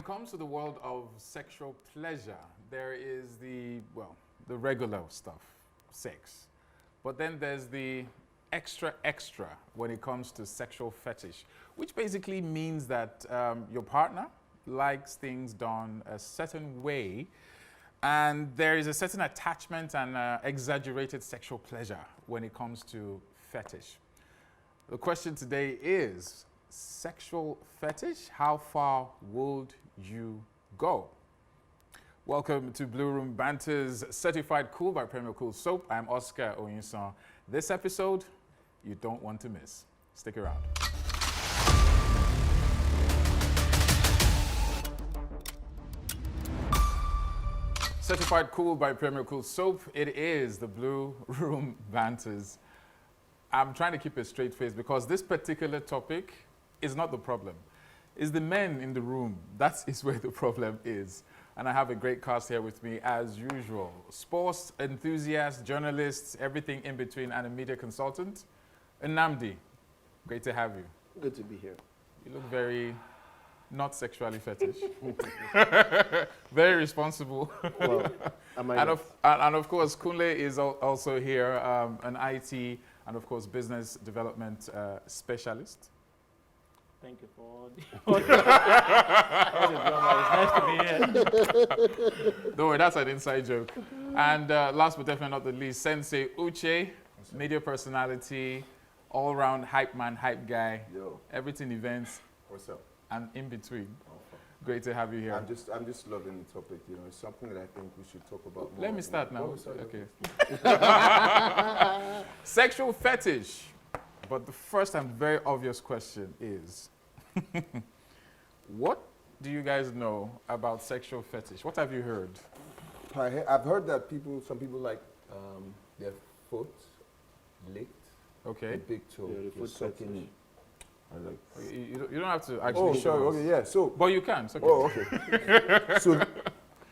comes to the world of sexual pleasure, there is the regular stuff, sex. But then there's the extra when it comes to sexual fetish, which basically means that your partner likes things done a certain way, and there is a certain attachment and exaggerated sexual pleasure when it comes to fetish. The question today is, sexual fetish, how far would you go? Welcome to Blue Room Banters, certified cool by Premier Cool Soap. I'm Oscar Oyinsan. This episode, you don't want to miss. Stick around. Certified cool by Premier Cool Soap. It is the Blue Room Banters. I'm trying to keep a straight face because this particular topic is not the problem. It's the men in the room. That is where the problem is. And I have a great cast here with me as usual. Sports enthusiasts, journalists, everything in between, and a media consultant. Nnamdi, great to have you. Good to be here. You look very not sexually fetish. Very responsible. Well, and of course, Kunle is also here, an IT and of course business development specialist. Thank you for the It's nice to be here. Don't worry, that's an inside joke. And last but definitely not the least, Sensei Uche, media personality, all-round hype man, hype guy, everything events. What's up? And in between. Great to have you here. I'm just loving the topic. You know, it's something that I think we should talk about more. Let me start now. Oh, sorry. Okay. Sexual fetish. But the first and very obvious question is, what do you guys know about sexual fetish? What have you heard? I've heard that some people like their foot licked. Okay. The big toe. Yeah, the foot sucking. You don't have to actually. Oh, sorry. Okay, yeah. So. But you can. It's okay. Oh, okay. So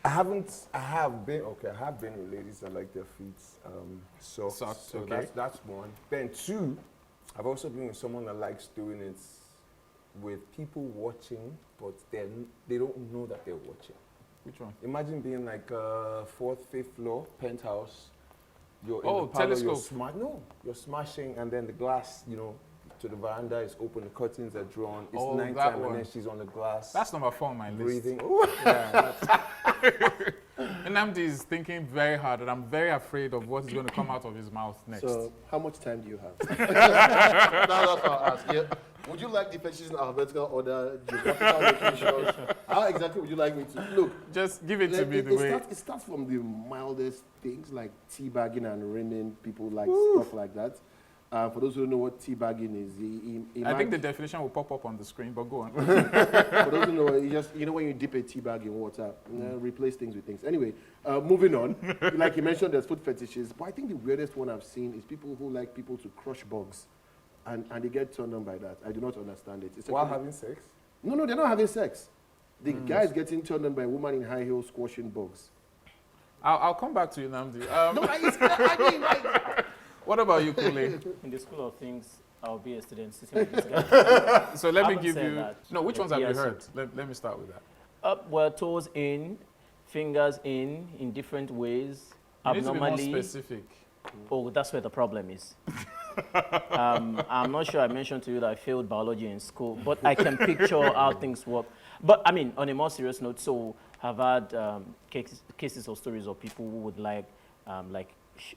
I have been with ladies that like their feet soft. So okay. that's one. Then two, I've also been with someone that likes doing it with people watching, but they don't know that they're watching. Which one? Imagine being like 4th, 5th floor, penthouse. You're in Oh, the parlor, telescope. you're smashing, and then the glass, to the veranda is open, the curtains are drawn. It's Oh, that nighttime, one. and then she's on the glass. That's number 4 on my list. breathing. Yeah, Nnamdi is thinking very hard, and I'm very afraid of what is going to come out of his mouth next. So, how much time do you have? That's what I'll ask. Yeah. Would you like the fetishes in alphabetical order, geographical locations? How exactly would you like me to look? Just give it to me the way. It starts from the mildest things like teabagging and raining. People like stuff like that. For those who don't know what teabagging is, I think the definition will pop up on the screen, but go on. For those who know, it's just when you dip a tea bag in water, replace things with things. Anyway, moving on. Like you mentioned, there's foot fetishes, but I think the weirdest one I've seen is people who like people to crush bugs, and they get turned on by that. I do not understand it. It's While having sex? No, they're not having sex. The guy is getting turned on by a woman in high heels squashing bugs. I'll come back to you, Nnamdi. I mean, What about you, Kule? In the school of things, I'll be a student sitting with this guy. So let me haven't give said you. that. No, which ones have you Yes. heard? Let me start with that. Up where toes in, fingers in different ways. You need to be more Abnormally. specific. Oh, that's where the problem is. I'm not sure I mentioned to you that I failed biology in school, but I can picture how things work. But I mean, on a more serious note, so I've had cases or stories of people who would like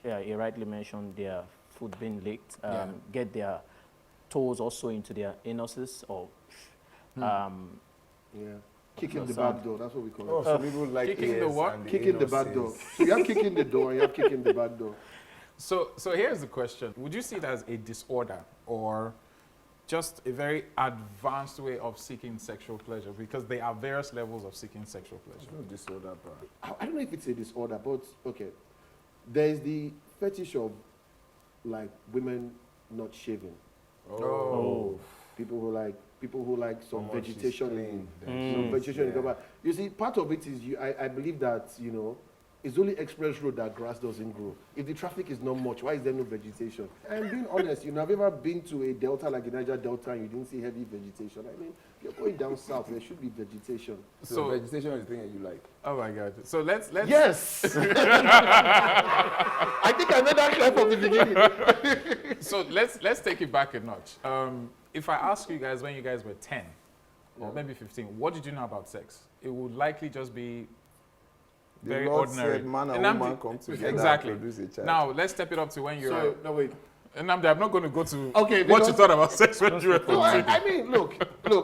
you rightly mentioned, their foot being licked, get their toes also into their anuses or kicking the back door, that's what we call it. Oh, so people like kicking the what? and Kicking the back door. So you have kicking the door and you have kicking the back door. So here's the question. Would you see it as a disorder or just a very advanced way of seeking sexual pleasure? Because there are various levels of seeking sexual pleasure. No disorder, bro. I don't know if it's a disorder, but okay. There's the fetish of like women not shaving. Oh. People who like some Someone she's vegetation clean, in then some vegetation in yeah. cover. You see, part of it is I believe that It's only express road that grass doesn't grow. If the traffic is not much, why is there no vegetation? And being honest, have you ever been to a delta like the Niger Delta and you didn't see heavy vegetation? I mean, if you're going down south, there should be vegetation. So vegetation is the thing that you like. Oh my God. So let's. Yes! I think I made that clear from the beginning. So let's take it back a notch. If I ask you guys when you guys were 10 or maybe 15, what did you know about sex? It would likely just be very the Lord ordinary. said man and woman come together Exactly. and produce a child. Now let's step it up to when you're. So, no, wait. Nnamdi, I'm not going to go to Okay, what you thought about sex when you were No, 15. I mean, look,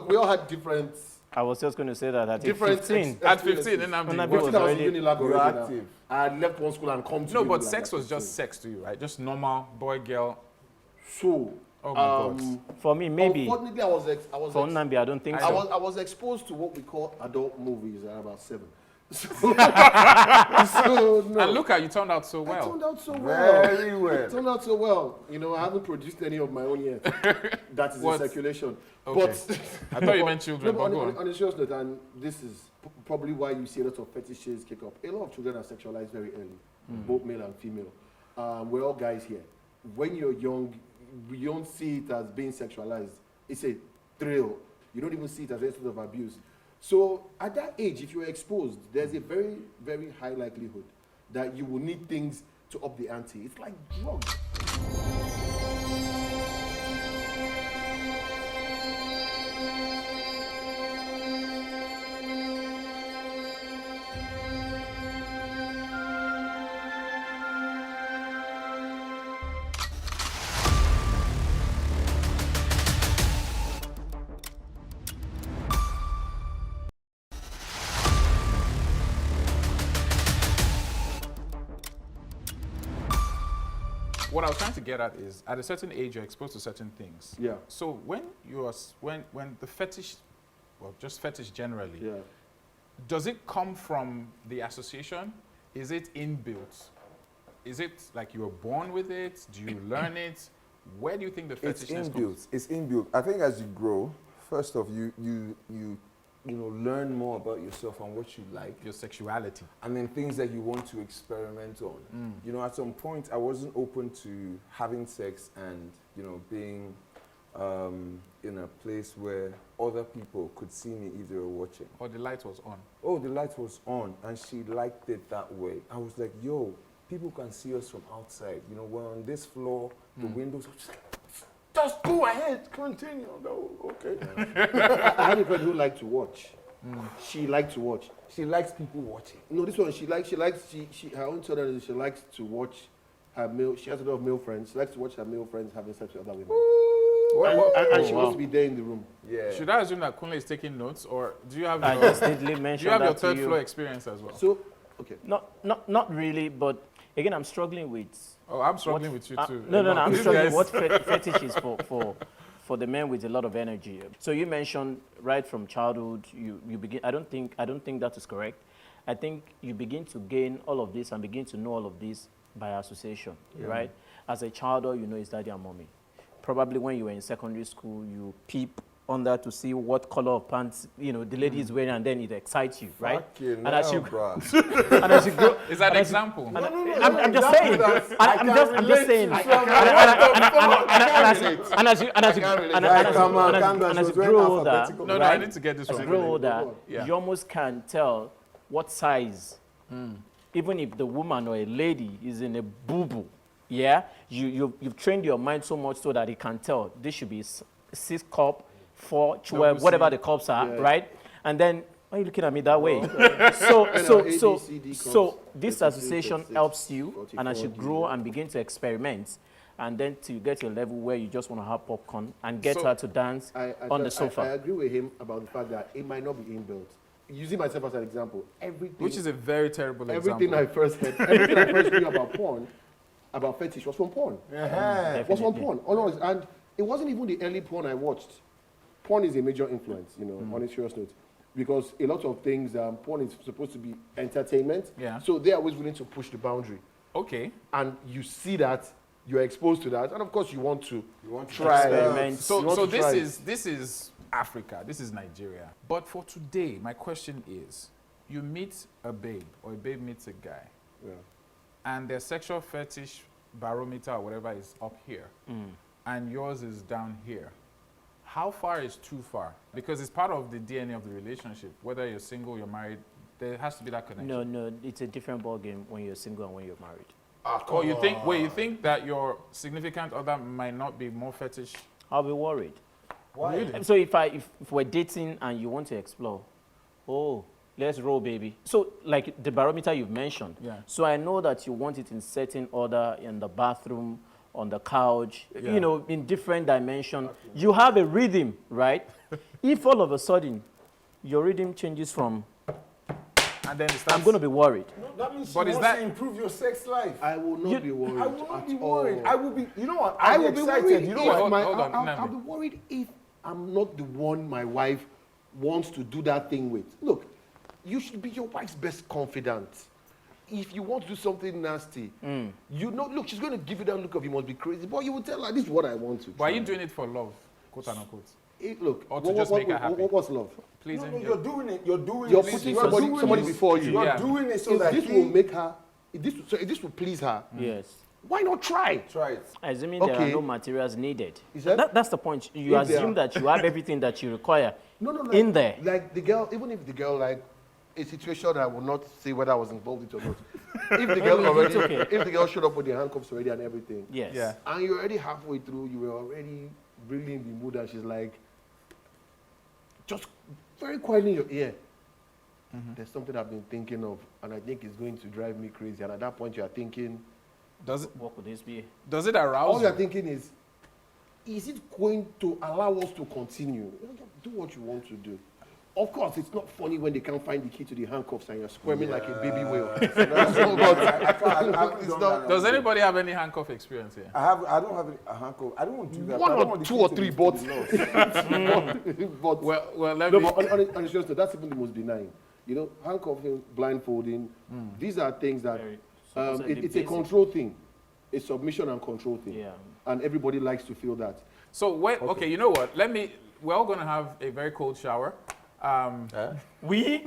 we all had different I was just going to say that at different 15. At 15, experiences. Nnamdi Nnamdi. was What I was already- in Unilag You're already now. active. I had left one school and come to No, but Unilag sex at was just 15. sex to you, right? Just normal boy, girl. So, Oh my God. For me, maybe. unfortunately, I was For Nnamdi, I don't think I so. was exposed to what we call adult movies at about 7. So, no. And look how you turned out so I well. turned out so well. Very well. It turned out so well. I haven't produced any of my own yet. That is What? in circulation. Okay. But I thought you meant children, no, but but go on, on. on a serious note, and this is probably why you see a lot of fetishes kick up. A lot of children are sexualized very early, both male and female. We're all guys here. When you're young, you don't see it as being sexualized. It's a thrill. You don't even see it as any sort of abuse. So at that age, if you're exposed, there's a very, very high likelihood that you will need things to up the ante. It's like drugs. What I was trying to get at is, at a certain age, you're exposed to certain things. Yeah. So when the fetish, well, just fetish generally, Yeah. does it come from the association? Is it inbuilt? Is it like you were born with it? Do you learn it? Where do you think the It's fetishness comes? inbuilt. It's inbuilt. I think as you grow, first off, you learn more about yourself and what you like, Your sexuality. and then things that you want to experiment on. At some point, I wasn't open to having sex and being in a place where other people could see me if they were watching. Or the light was on. Oh, the light was on, and she liked it that way. I was like, yo, people can see us from outside. We're on this floor, the windows are just go ahead, continue. No, okay. I have a friend who liked to watch. She liked to watch. She likes people watching. No, this one, she her own children, she likes to watch her male, she has a lot of male friends. She likes to watch her male friends having sex with other women. And she wants to be there in the room. Yeah. Should I assume that Kunle is taking notes, or do you have I your, just didn't do mention you have your that to third you. floor experience as well? So, okay. Not really, but again, I'm struggling with. Oh, I'm struggling with you too. No, I'm These struggling guys- what fetish is for the men with a lot of energy. So you mentioned right from childhood, you begin. I don't think that is correct. I think you begin to gain all of this and begin to know all of this by association, right? As a child, all you know is daddy and mommy. Probably when you were in secondary school, you peep under to see what color of pants the lady is wearing, and then it excites you, right? Fucking And as hell, you bruh. and as you grow, Is that an example? I'm just saying. I'm just saying. And as you grow older, No, I right? need to get this As you one. grow older, Yeah. you almost can tell what size, even if the woman or a lady is in a boo-boo, yeah? You've trained your mind so much so that it can tell this should be 6 cup, 4, 12, WC. whatever the cups are, right? And then, why are you looking at me that way? So this association helps you, and as you grow and begin to experiment, and then till you get to a level where you just want to have popcorn and get So, her to dance on the sofa. I agree with him about the fact that it might not be inbuilt. Using myself as an example, everything. Which is a very terrible everything example. I first heard, everything I first knew about porn, about fetish, was from porn. Definitely. Was from porn. Honestly. And it wasn't even the early porn I watched. Porn is a major influence, on a serious note. Because a lot of things, porn is supposed to be entertainment. Yeah. So they're always willing to push the boundary. Okay. And you see that, you're exposed to that, and of course you want to try experiment. You So want to this try it. is Africa. This is Nigeria. But for today, my question is: you meet a babe, or a babe meets a guy. Yeah. and their sexual fetish barometer or whatever is up here, and yours is down here, how far is too far? Because it's part of the DNA of the relationship. Whether you're single, you're married, there has to be that connection. No, it's a different ballgame when you're single and when you're married. Or you think, wait, you think that your significant other might not be more fetish? I'll be worried. Why? Really? So if we're dating and you want to explore, oh, let's roll, baby. So like the barometer you've mentioned. Yeah. So I know that you want it in certain order in the bathroom, on the couch, Yeah. you know, in different dimension. You have a rhythm, right? If all of a sudden your rhythm changes from, And then it starts, I'm going to be worried. No, that means But she is wants that- to improve your sex life. I will not be worried. I will not at be worried. all. I will be, you know what? I I'll will be excited. worried. You know if what? Hold my- on, I'll Nnamdi. be worried if I'm not the one my wife wants to do that thing with. Look, you should be your wife's best confidant. If you want to do something nasty, you know, look, she's going to give you that look of you must be crazy, but you will tell her this is what I want to. but are you try. doing it for love, quote unquote? Look, Or to just make her happy? what's love? Pleasing No, you. you're doing it. You're doing You're it. putting You're somebody doing it. before you. You're Yeah. doing it so If that this will make her, if this will please her, Yes. why not try? Try it. Assuming there are Okay. no materials needed. Is that- That's the point. You If there assume are- that you have everything that you require No, like, in there. Like the girl, even if the girl, like a situation I will not say whether I was involved in it or not. If the girl already, okay. if the girl showed up with the handcuffs already and everything, Yes. Yeah. and you're already halfway through, you were already really in the mood, and she's like, just very quietly in your ear. There's something I've been thinking of, and I think it's going to drive me crazy. And at that point, you're thinking, Does it, What could this be? does it arouse all you're you? thinking is it going to allow us to continue? Do what you want to do. Of course, it's not funny when they can't find the key to the handcuffs and you're squirming like a baby whale. So that's not good. It's not- Does anybody have any handcuff experience here? I don't have a handcuff. I don't want to do that. One I don't or want the two key or to three, be but, but Well, let no, me. but on a serious note, that's even the most benign. You know, handcuffing, blindfolding, these are things that Very- supposedly it's a basic. control thing, a submission and control thing, Yeah. and everybody likes to feel that. So wait, okay, you know what? We're all gonna have a very cold shower. We?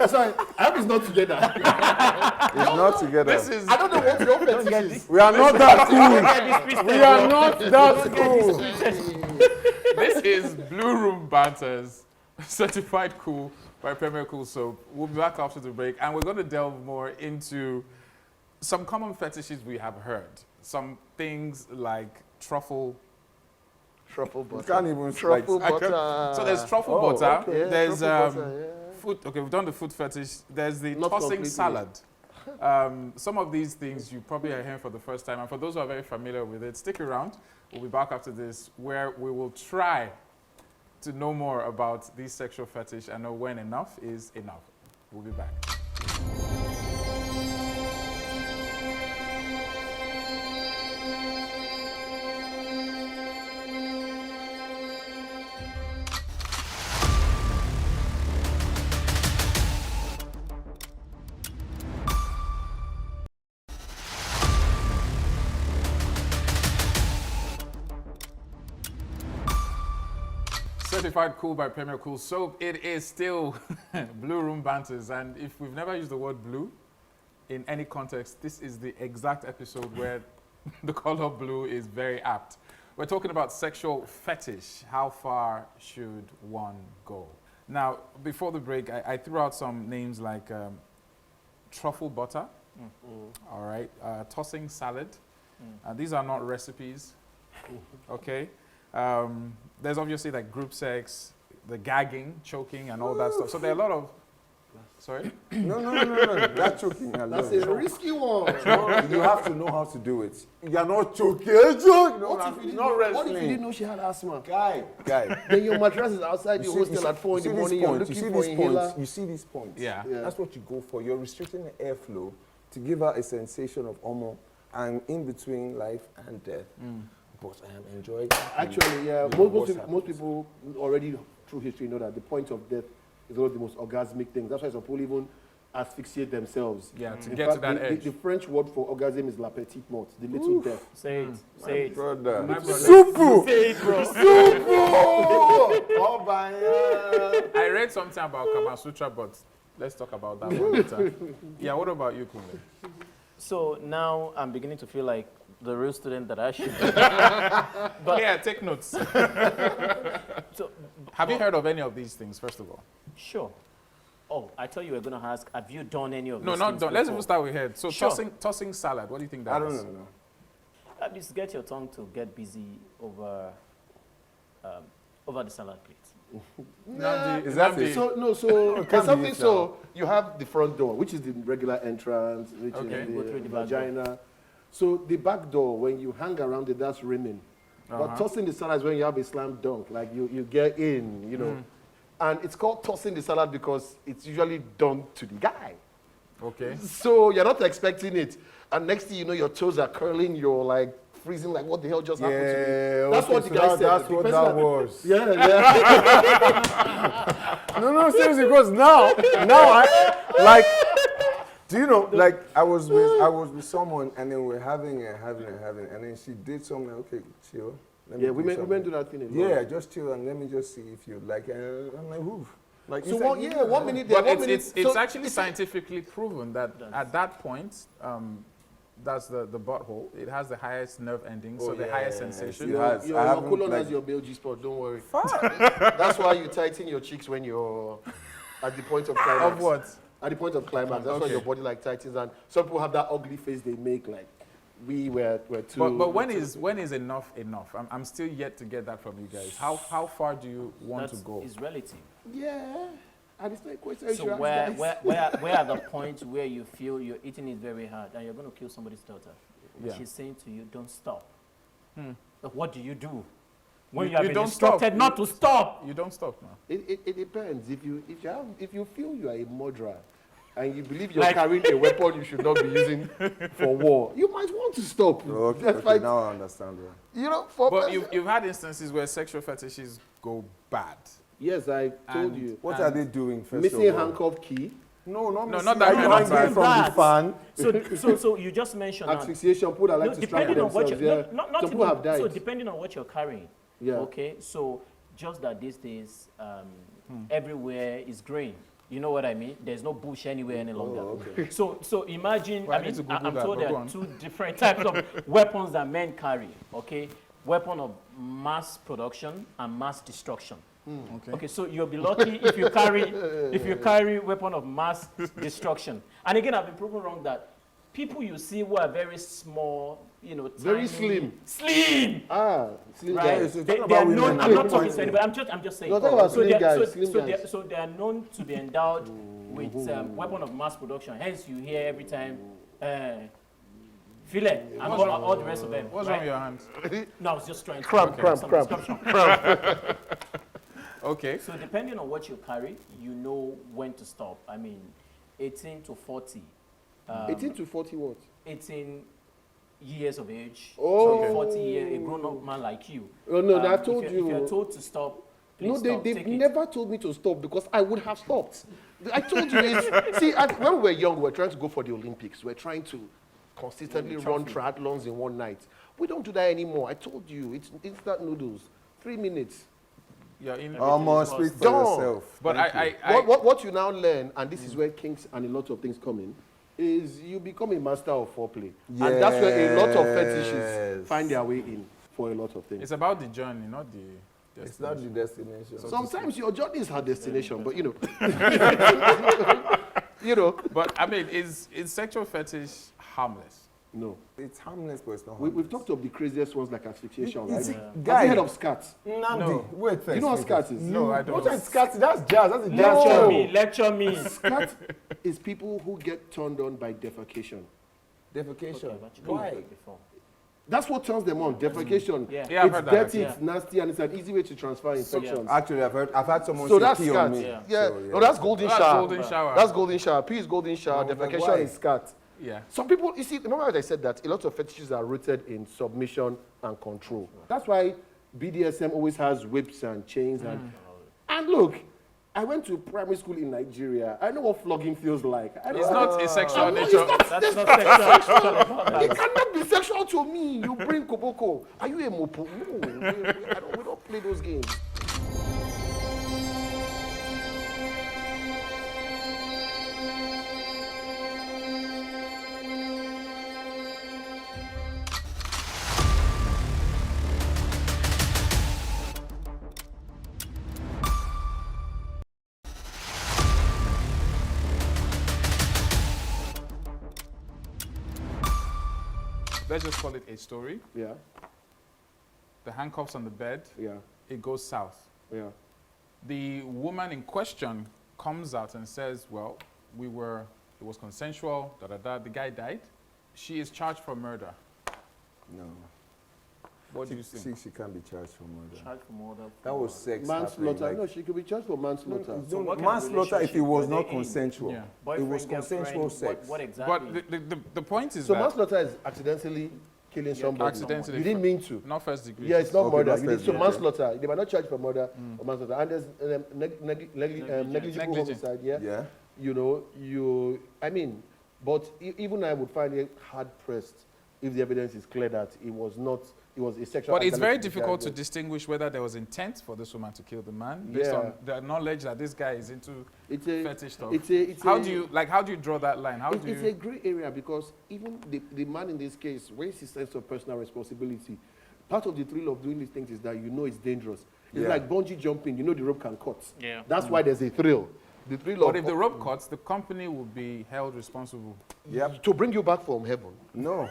Sorry, I hope it's not together. It's not together. This is I don't know what your fetish is. We are not that cool. We are not that cool. this is Blue Room Banters, certified cool by Premier Cool Soap. We'll be back after the break, and we're going to delve more into some common fetishes we have heard. Some things like truffle. Truffle We butter. can't even Truffle like, butter. So there's truffle Oh, butter. okay. Yeah, There's truffle butter, yeah. food. Okay, we've done the food fetish. There's the Not tossing completely. salad. Some of these things you probably are hearing for the first time, and for those who are very familiar with it, stick around. We'll be back after this, where we will try to know more about these sexual fetish and know when enough is enough. We'll be back. Certified cool by Premier Cool Soap. It is still Blue Room Banters, and if we've never used the word blue in any context, this is the exact episode where the color blue is very apt. We're talking about sexual fetish. How far should one go? Now, before the break, I threw out some names like truffle butter, all right, tossing salad. These are not recipes, okay? There's obviously like group sex, the gagging, choking, and all that stuff. So there are a lot of, sorry? No. That's choking. That's a risky one. You have to know how to do it. You're not choking. Choke. No, What if you not didn't wrestling. know she had asthma? Guy. Then your mattress is outside your hostel at 4 in the these morning. You're points, looking you for see these inhaler. points. You see these points. Yeah. Yeah. That's what you go for. You're restricting the airflow to give her a sensation of homo and in between life and death. But I am enjoying it. Actually, yeah, most people already through history know that the point of death is one of the most orgasmic things. That's why some people even asphyxiate themselves. Yeah, to In get to fact, that the, edge. The French word for orgasm is la petite mort, the little death. Say it. Say it. Brother. My brother. Supu! Say it, bro. Supu! Oh, by I read something about Kama Sutra, but Let's talk about that one later. Yeah, what about you, Kunle? So now I'm beginning to feel like the real student that I should be. Yeah, take notes. So, Have you heard of any of these things, first of all? sure. Oh, I thought you were going to ask, have you done any of No, these not things done. Let's before? even start with head. So Sure. tossing salad, what do you think that I is? don't know. At least get your tongue to get busy over the salad plate. Nnamdi, Is that Nnamdi, it? So no, so can't there's be something. it So you have the front door, which is the regular entrance, which Okay. is Go through the the back door. vagina. So the back door, when you hang around it, that's rimming. But tossing the salad is when you have a slam dunk, like you get in, you know. And it's called tossing the salad because it's usually done to the guy. Okay. So you're not expecting it. And next thing you know, your toes are curling, you're like freezing, like what the hell just happened to me? That's okay, what the so guy that- said. That's The what person that was. Yeah, yeah. No, seriously, because now I like. Do you know? Like I was with someone, and then we're having, and then she did something. Like, okay, chill. Let me Yeah, do women something. do that thing a lot. Yeah, just chill and let me just see if you like. And I'm like, who? Like, So it's one, like, yeah, 1 minute there, But 1 it's, minute. it's so actually scientifically proven that at that point, that's the butthole. It has the highest nerve ending, so Oh, the yeah, highest yeah, sensation. yeah. Your, has- your, I your haven't, colon like- has your male G spot, don't worry. That's why you tighten your cheeks when you're at the point of climax. Of what? At the point of climax. That's why Okay. your body like tightens. And some people have that ugly face they make, like we were too. But when is enough enough? I'm still yet to get that from you guys. How far do you want That to go? is relative. Yeah. And it's not a question you So should ask where guys. at the point where you feel you're eating it very hard and you're going to kill somebody's daughter? Yeah. She's saying to you, don't stop. But what do you do? When You- you have you been don't instructed stop. not to stop. You don't stop now. It depends. If you feel you are a murderer and you believe you're Like- carrying a weapon you should not be using for war, you might want to stop. Okay, That's okay, like, now I understand. Bro. you know, for But person- you've had instances where sexual fetishes go bad. Yes, I told And- you. What are they doing first Missing of all? handcuff key, No, not No, missing. not that Are kind you of hanging bad. from the fan? So you just mentioned that. asphyxiation, people that like No, to strangle depending on what themselves. you're, Yeah. not Some people even, have died. so depending on what you're carrying. Yeah. Okay, so just that these days, everywhere is green. You know what I mean? There's no bush anywhere any longer. okay. So imagine, Well, I I need mean, to Google I'm that, told but there go are on. two different types of weapons that men carry. Okay, weapon of mass production and mass destruction. Okay. Okay, so you'll be lucky if you carry weapon of mass destruction. And again, I've been proven wrong that people you see who are very small, you know, Very tiny, slim, Slim right? guys. so They talking are about known. women, I'm not women. talking to anybody. I'm just saying. No, talk about so slim they are- guys, so- slim so guys. they- so they are known to be endowed with weapon of mass production. Hence, you hear every time. Fillet and all the rest of them. What's right? wrong with your hands? No, I was just trying to Cramp, get some cramp. description. Okay. So depending on what you carry, you know when to stop. I mean, 18 to 40. 18 to 40 what? 18 years of age. Oh. So 40 years, a grown-up man like you. Oh, no, I if told you're- you. If you're told to stop, please No, stop. they Take it. never told me to stop because I would have stopped. I told you. See, when we were young, we were trying to go for the Olympics. We're trying to consistently run triathlons in one night. We don't do that anymore. I told you. It's instant noodles. 3 minutes. You're in. Almost speak for Done. yourself. But Thank you. What you now learn, and this is where kinks and a lot of things come in, is you become a master of foreplay. And that's where a lot of fetishes Yes. find their way in for a lot of things. It's about the journey, not the It's not the destination. destination. Sometimes your journey is her destination, but you know. you know. But I mean, is sexual fetish harmless? No. It's harmless, but it's not We've harmless. talked of the craziest ones like asphyxiation, right? It's- Have you Guy, heard of scat? Nnamdi, No. wait first. You know what wait scat first. is? No, I don't. What is scat? That's jazz. That's a jazz. Lecture No. me, lecture me. Scat is people who get turned on by defecation. Defecation. Okay, I've actually Why? heard it before. That's what turns them on, defecation. Yeah. Yeah, I've It's heard that, dirty, actually. it's nasty, and it's an easy way to transfer infections. Actually, I've had someone So say that's pee scat. on me. Yeah. Yeah. So, No, that's golden That's shower. golden shower. That's golden shower. P is golden shower. I was like, Defecation why? is scat. Yeah. Some people, you see, remember how I said that a lot of fetishes are rooted in submission and control. That's why BDSM always has whips and chains. And look, I went to primary school in Nigeria. I know what flogging feels like. I know It's not a sexual I'm not- nature. That's not sexual about that. It cannot be sexual to me. You bring koboko. Are you a mopo? No, we don't play those games. let's just call it a story. Yeah, The handcuffs on the bed, yeah, it goes south. yeah. The woman in question comes out and says, well, it was consensual, the guy died. She is charged for murder. No. What do you think? She can't be charged for murder. Charged for murder. That was sex. Manslaughter. happening, No, she could be charged for manslaughter. No, So what kind of manslaughter if it relationship was were not they in? consensual. Yeah. Boyfriend, It was consensual girlfriend, sex. What exactly? But the point is So that manslaughter is accidentally killing somebody. accidentally, You didn't mean to. not first degree. Yeah, it's not Okay, murder. that's You did, first so degree. manslaughter. They were not charged for murder or manslaughter. And there's negligible Negligent. homicide. Yeah. Yeah. You know, I mean, but even I would find it hard pressed if the evidence is clear that it was a sexual. But it's very act difficult to against- distinguish whether there was intent for this woman to kill the man based on the knowledge that this guy is into It's a fetish stuff. it's How a- do you draw that line? How do It's you? a gray area because even the man in this case, where's his sense of personal responsibility? Part of the thrill of doing these things is that you know it's dangerous. It's Yeah. like bungee jumping. You know the rope can cut. Yeah. That's why there's a thrill. The thrill But of if the rope cuts, the company will be held responsible. Yep. to bring you back from heaven. No.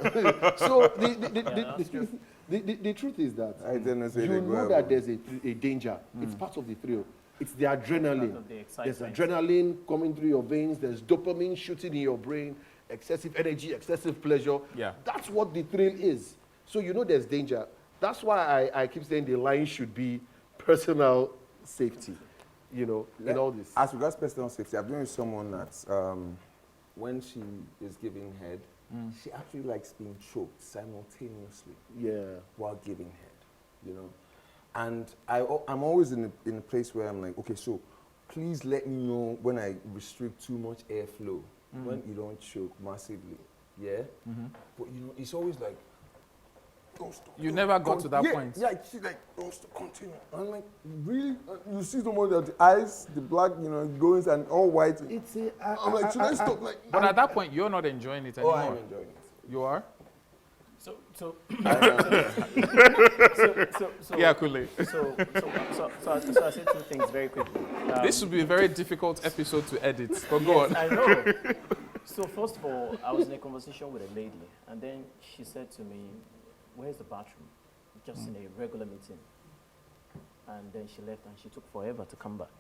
So that's true. the truth is that I didn't say you they know go that ever. there's a danger. It's part of the thrill. It's the adrenaline. Part of the There's excitement. adrenaline coming through your veins. There's dopamine shooting in your brain. Excessive energy, excessive pleasure. Yeah. That's what the thrill is. So you know there's danger. That's why I keep saying the line should be personal safety. You know, in all this. As regards personal safety, I've been with someone that when she is giving head, she actually likes being choked simultaneously Yeah. while giving head, you know. And I'm always in a place where I'm like, okay, so please let me know when I restrict too much airflow, when you don't choke massively, yeah? But you know, it's always like, don't stop. You never got to that yeah, point. Yeah, she's like, don't stop, continue. I'm like, really? You see someone that the eyes, the black, you know, goings and all white. It's a. I'm like, should I stop? Like, But at that point, you're not enjoying it oh, anymore. I'm enjoying it. You are? So Yeah, Kule. So I said two things very quickly. This would be a very difficult episode to edit. But go on. I know. So first of all, I was in a conversation with a lady, and then she said to me, "Where's the bathroom?" Just in a regular meeting. And then she left, and she took forever to come back,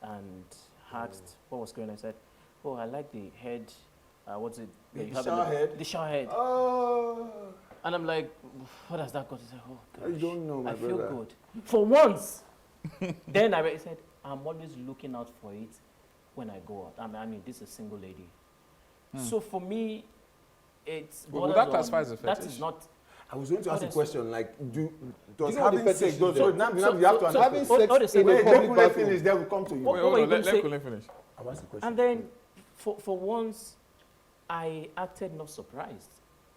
and asked what was going on. I said, "Oh, I like the head. What's it? The that you have shower head? The shower head." Oh, And I'm like, "What does that got?" She said, "Oh, I gosh, don't know, my I feel brother. good for once." Then I said, "I'm always looking out for it when I go out. I mean, this is a single lady. So for me, it's Well, would borders that classify on- as a That fetish? is not. I was going to ask a Honestly. question like, does know what the having fetish sex, is so though? now So- you have to so understand. having What- sex what is it? in a Wait, public let Kule bathroom. finish, then we'll come to you. What- Wait, what hold were on. you Let gonna Kule finish. I'll ask the question. And then, for once, I acted not surprised.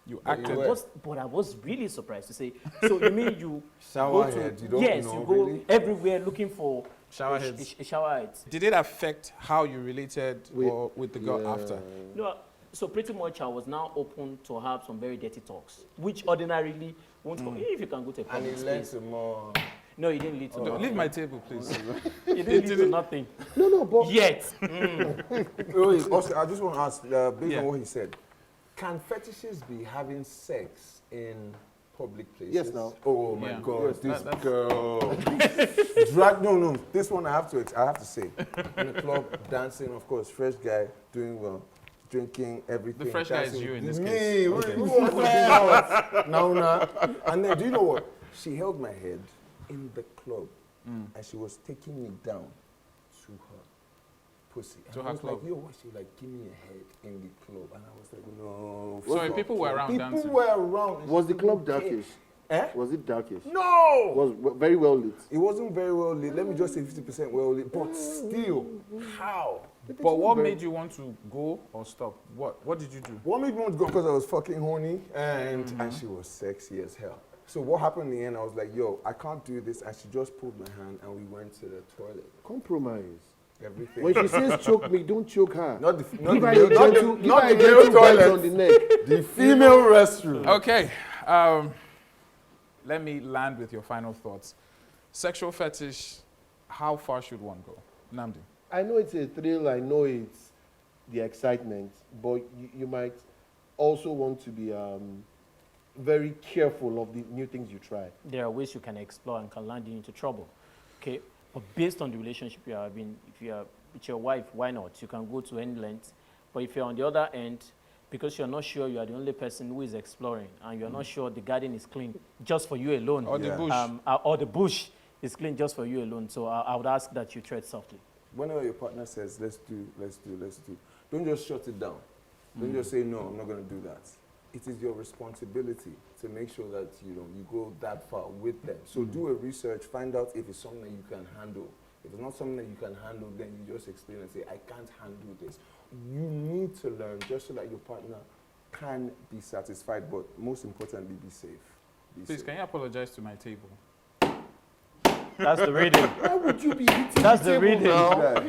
You But you acted. were. But I was really surprised to say. So you mean you Shower go to head, you don't yes, know, you go really? everywhere looking for Shower a heads. shower heads. Did it affect how you related We- with the girl after? No, so pretty much I was now open to have some very dirty talks, which ordinarily won't go. If you can go to a And public he learned space. some more. No, it didn't lead to No, nothing. leave my table, please. It didn't lead to nothing. No, but Yet. Wait, also, I just want to ask, based Yeah. on what he said, can fetishes be having sex in public places? Yes, now. Oh my Yeah. God, Yes, this that's- girl. No, this one I have to say. In the club, dancing, of course, fresh guy, doing well, drinking, everything. The fresh guy is dancing. you in this Me, case. who else? Now. And then, do you know what? She held my head in the club, and she was taking me down to her pussy. And To I her was club. like, yo, what? She like, give me a head in the club. And I was like, no. So fuck people were you. around People dancing? were around. and was she the club didn't care. darkish? Eh? Was it darkish? No! Was very well lit. It wasn't very well lit. Let me just say 50% well lit. But still, how? But what made you want to go or stop? What did you do? What made me want to go? Because I was fucking horny and she was sexy as hell. So what happened in the end, I was like, yo, I can't do this. And she just pulled my hand and we went to the toilet. Compromise. Everything. When she says choke me, don't choke her. Not the, not Give the, her male- a not the, gentle, give not her the a male gentle bite toilet. on the neck. The female restroom. Okay. Let me land with your final thoughts. Sexual fetish, how far should one go? Namdi. I know it's a thrill. I know it's the excitement, but you might also want to be very careful of the new things you try. There are ways you can explore and can land you into trouble. Okay, but based on the relationship you are having, if you are with your wife, why not? You can go to any length. But if you're on the other end, because you're not sure you are the only person who is exploring, and you're not sure the garden is clean just for you alone, Or the bush. or the bush is clean just for you alone. So I would ask that you tread softly. Whenever your partner says, let's do, don't just shut it down. Don't just say, no, I'm not going to do that. It is your responsibility to make sure that you go that far with them. So do a research, find out if it's something that you can handle. If it's not something that you can handle, then you just explain and say, I can't handle this. You need to learn just so that your partner can be satisfied, but most importantly, be safe. Please, can you apologize to my table? That's the reading. Why would you be hitting That's the the table reading. now? Yeah.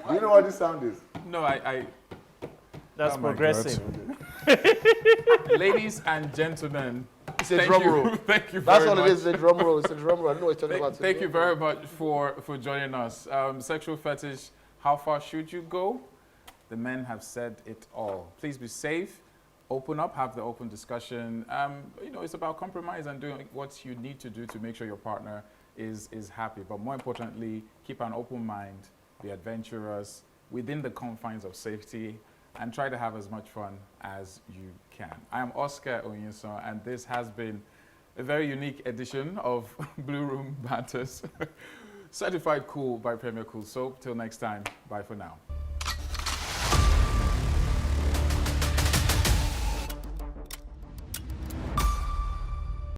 Do you know what this sound is? No, I That's Oh my progressive. ladies and gentlemen, It's a thank drum you. roll. Thank you That's very what much. it is, a drum roll. It's a drum roll. I don't know what you're talking about. Thank you very much for joining us. Sexual fetish, how far should you go? The men have said it all. Please be safe, open up, have the open discussion. It's about compromise and doing what you need to do to make sure your partner is happy. But more importantly, keep an open mind, be adventurous within the confines of safety, and try to have as much fun as you can. I am Oscar Onyinso, and this has been a very unique edition of Blue Room Banters. Certified cool by Premier Cool Soap. Till next time, bye for now.